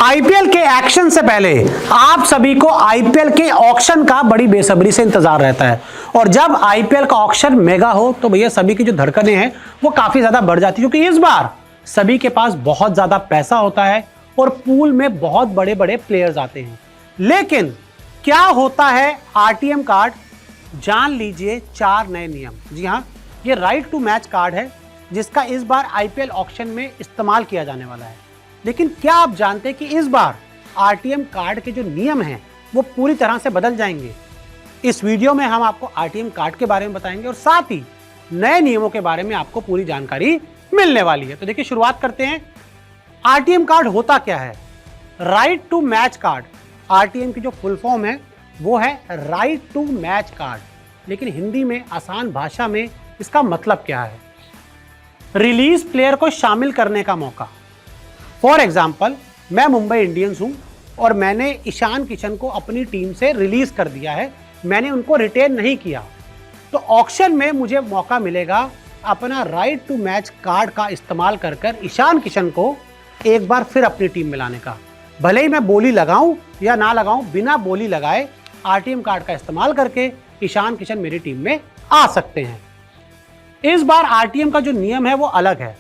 IPL के action से पहले आप सभी को आईपीएल के ऑक्शन का बड़ी बेसब्री से इंतजार रहता है और जब आईपीएल का ऑक्शन मेगा हो तो भैया सभी की जो धड़कनें हैं वो काफी ज्यादा बढ़ जाती है, क्योंकि इस बार सभी के पास बहुत ज्यादा पैसा होता है और पूल में बहुत बड़े बड़े प्लेयर्स आते हैं। लेकिन क्या होता है आरटीएम कार्ड, जान लीजिए 4 नए नियम। जी हाँ, ये राइट टू मैच कार्ड है जिसका इस बार आईपीएल ऑक्शन में इस्तेमाल किया जाने वाला है। लेकिन क्या आप जानते हैं कि इस बार आरटीएम कार्ड के जो नियम हैं वो पूरी तरह से बदल जाएंगे। इस वीडियो में हम आपको आरटीएम कार्ड के बारे में बताएंगे और साथ ही नए नियमों के बारे में आपको पूरी जानकारी मिलने वाली है। तो देखिए, शुरुआत करते हैं। आरटीएम कार्ड होता क्या है? Right to match card. RTM की जो फुल फॉर्म है वो है राइट टू मैच कार्ड, लेकिन हिंदी में आसान भाषा में इसका मतलब क्या है? रिलीज प्लेयर को शामिल करने का मौका। फॉर एग्जाम्पल, मैं मुंबई इंडियंस हूं और मैंने ईशान किशन को अपनी टीम से रिलीज कर दिया है, मैंने उनको रिटेन नहीं किया, तो ऑक्शन में मुझे मौका मिलेगा अपना राइट टू मैच कार्ड का इस्तेमाल कर ईशान किशन को एक बार फिर अपनी टीम में लाने का। भले ही मैं बोली लगाऊं या ना लगाऊं, बिना बोली लगाए आरटीएम कार्ड का इस्तेमाल करके ईशान किशन मेरी टीम में आ सकते हैं। इस बार आरटीएम का जो नियम है वो अलग है।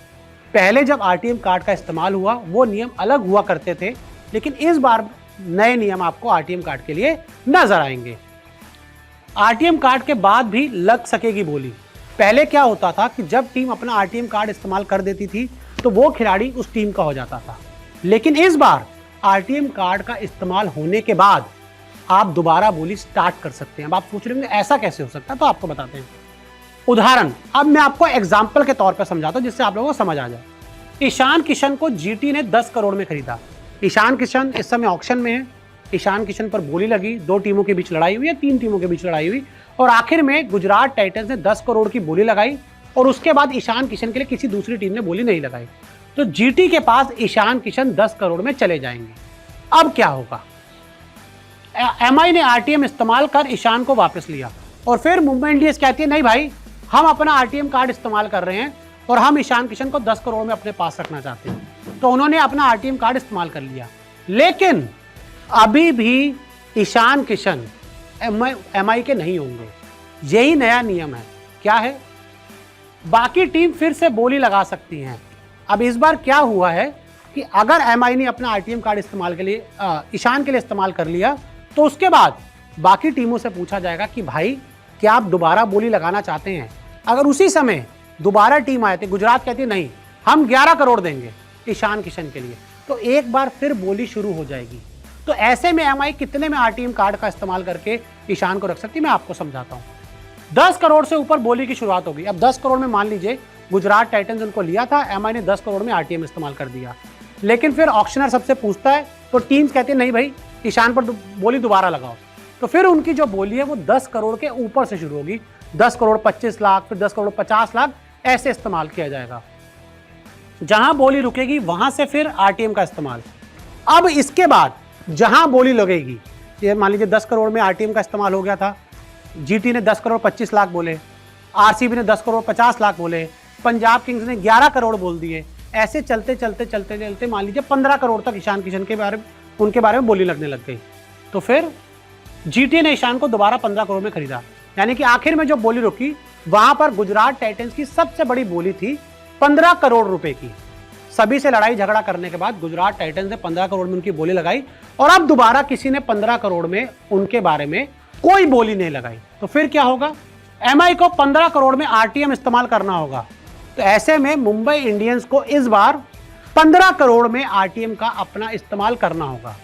पहले जब आरटीएम कार्ड का इस्तेमाल हुआ वो नियम अलग हुआ करते थे, लेकिन इस बार नए नियम आपको आरटीएम कार्ड के लिए नजर आएंगे। आरटीएम कार्ड के बाद भी लग सकेगी बोली। पहले क्या होता था कि जब टीम अपना आरटीएम कार्ड इस्तेमाल कर देती थी तो वो खिलाड़ी उस टीम का हो जाता था, लेकिन इस बार आरटीएम कार्ड का इस्तेमाल होने के बाद आप दोबारा बोली स्टार्ट कर सकते हैं। अब आप सोच रहे होंगे ऐसा कैसे हो सकता है, तो आपको बताते हैं। उदाहरण अब मैं आपको एग्जाम्पल के तौर पर समझाता हूं जिससे आप लोगों को समझ आ जाए। ईशान किशन को जीटी ने 10 करोड़ में खरीदा। ईशान किशन इस समय ऑक्शन में है। ईशान किशन पर बोली लगी, 2 टीमों के बीच लड़ाई हुई या 3 टीमों के बीच लड़ाई हुई और आखिर में गुजरात टाइटंस ने 10 करोड़ की बोली लगाई और उसके बाद ईशान किशन के लिए किसी दूसरी टीम ने बोली नहीं लगाई, तो जीटी के पास ईशान किशन 10 करोड़ में चले जाएंगे। अब क्या होगा? एमआई ने आरटीएम इस्तेमाल कर ईशान को वापस लिया और फिर मुंबई इंडियंस कहती है नहीं भाई, हम अपना आरटीएम कार्ड इस्तेमाल कर रहे हैं और हम ईशान किशन को 10 करोड़ में अपने पास रखना चाहते हैं, तो उन्होंने अपना आरटीएम कार्ड इस्तेमाल कर लिया। लेकिन अभी भी ईशान किशन एमआई के नहीं होंगे। यही नया नियम है। क्या है? बाकी टीम फिर से बोली लगा सकती हैं। अब इस बार क्या हुआ है कि अगर एमआई ने अपना आरटीएम कार्ड इस्तेमाल के लिए ईशान के लिए इस्तेमाल कर लिया, तो उसके बाद बाकी टीमों से पूछा जाएगा कि भाई क्या आप दोबारा बोली लगाना चाहते हैं? अगर उसी समय दोबारा टीम आए थे, गुजरात कहती है नहीं, हम 11 करोड़ देंगे ईशान किशन के लिए, तो एक बार फिर बोली शुरू हो जाएगी। तो ऐसे में एमआई कितने में आरटीएम कार्ड का इस्तेमाल करके ईशान को रख सकती है, मैं आपको समझाता हूं। 10 करोड़ से ऊपर बोली की शुरुआत होगी। अब 10 करोड़ में मान लीजिए गुजरात टाइटंस उनको लिया था, एमआई ने 10 करोड़ में आरटीएम इस्तेमाल कर दिया, लेकिन फिर ऑक्शनर सबसे पूछता है तो टीम्स कहती है नहीं भाई, ईशान पर बोली दोबारा लगाओ, तो फिर उनकी जो बोली है वो 10 करोड़ के ऊपर से शुरू होगी। 10 करोड़ 25 लाख, फिर 10 करोड़ 50 लाख, ऐसे इस्तेमाल किया जाएगा। जहां बोली रुकेगी वहां से फिर आरटीएम का इस्तेमाल। अब इसके बाद जहां बोली लगेगी, ये मान लीजिए 10 करोड़ में आरटीएम का इस्तेमाल हो गया था, जीटी ने 10 करोड़ 25 लाख बोले, आरसीबी ने 10 करोड़ 50 लाख बोले, पंजाब किंग्स ने 11 करोड़ बोल दिए, ऐसे चलते चलते चलते चलते मान लीजिए 15 करोड़ तक ईशान किशन के उनके बारे में बोली लगने लग गई। तो फिर जीटी ने ईशान को दोबारा 15 करोड़ में खरीदा, यानी कि आखिर में जो बोली रुकी वहां पर गुजरात टाइटंस की सबसे बड़ी बोली थी 15 करोड़ रुपए की। सभी से लड़ाई झगड़ा करने के बाद गुजरात टाइटंस ने 15 करोड़ में उनकी बोली लगाई और अब दोबारा किसी ने 15 करोड़ में उनके बारे में कोई बोली नहीं लगाई, तो फिर क्या होगा? एमआई को 15 करोड़ में आरटीएम इस्तेमाल करना होगा। तो ऐसे में मुंबई इंडियंस को इस बार 15 करोड़ में आरटीएम का अपना इस्तेमाल करना होगा।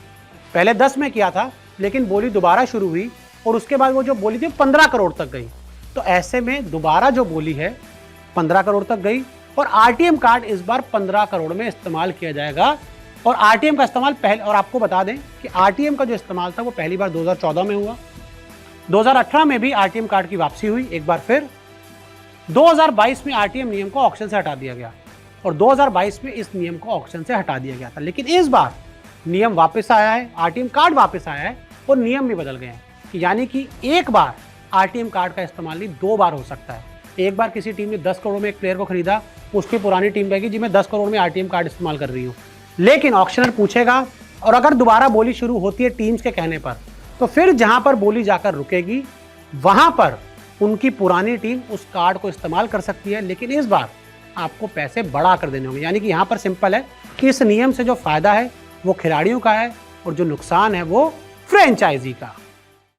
पहले 10 में किया था, लेकिन बोली दोबारा शुरू हुई और उसके बाद वो जो बोली थी 15 करोड़ तक गई, तो ऐसे में दोबारा जो बोली है 15 करोड़ तक गई और आरटीएम कार्ड इस बार 15 करोड़ में इस्तेमाल किया जाएगा। और आरटीएम का इस्तेमाल पहले, और आपको बता दें कि आरटीएम का जो इस्तेमाल था वो पहली बार 2014 में हुआ, 2018 में भी आरटीएम कार्ड की वापसी हुई एक बार फिर, 2022 में आरटीएम नियम को ऑक्शन से हटा दिया गया और 2022 में इस नियम को ऑक्शन से हटा दिया गया था। लेकिन इस बार नियम वापस आया है, आरटीएम कार्ड वापस आया है और नियम भी बदल गए हैं, यानी कि एक बार आरटीएम कार्ड का इस्तेमाल नहीं 2 बार हो सकता है। एक बार किसी टीम ने 10 करोड़ में एक प्लेयर को खरीदा, उसकी पुरानी टीम कहेगी जी मैं 10 करोड़ में आरटीएम कार्ड इस्तेमाल कर रही हूँ, लेकिन ऑक्शनर पूछेगा और अगर दोबारा बोली शुरू होती है टीम्स के कहने पर, तो फिर जहां पर बोली जाकर रुकेगी वहां पर उनकी पुरानी टीम उस कार्ड को इस्तेमाल कर सकती है, लेकिन इस बार आपको पैसे बढ़ा कर देने होंगे। यानी कि यहां पर सिंपल है कि इस नियम से जो फायदा है वो खिलाड़ियों का है और जो नुकसान है वो फ्रेंचाइजी का।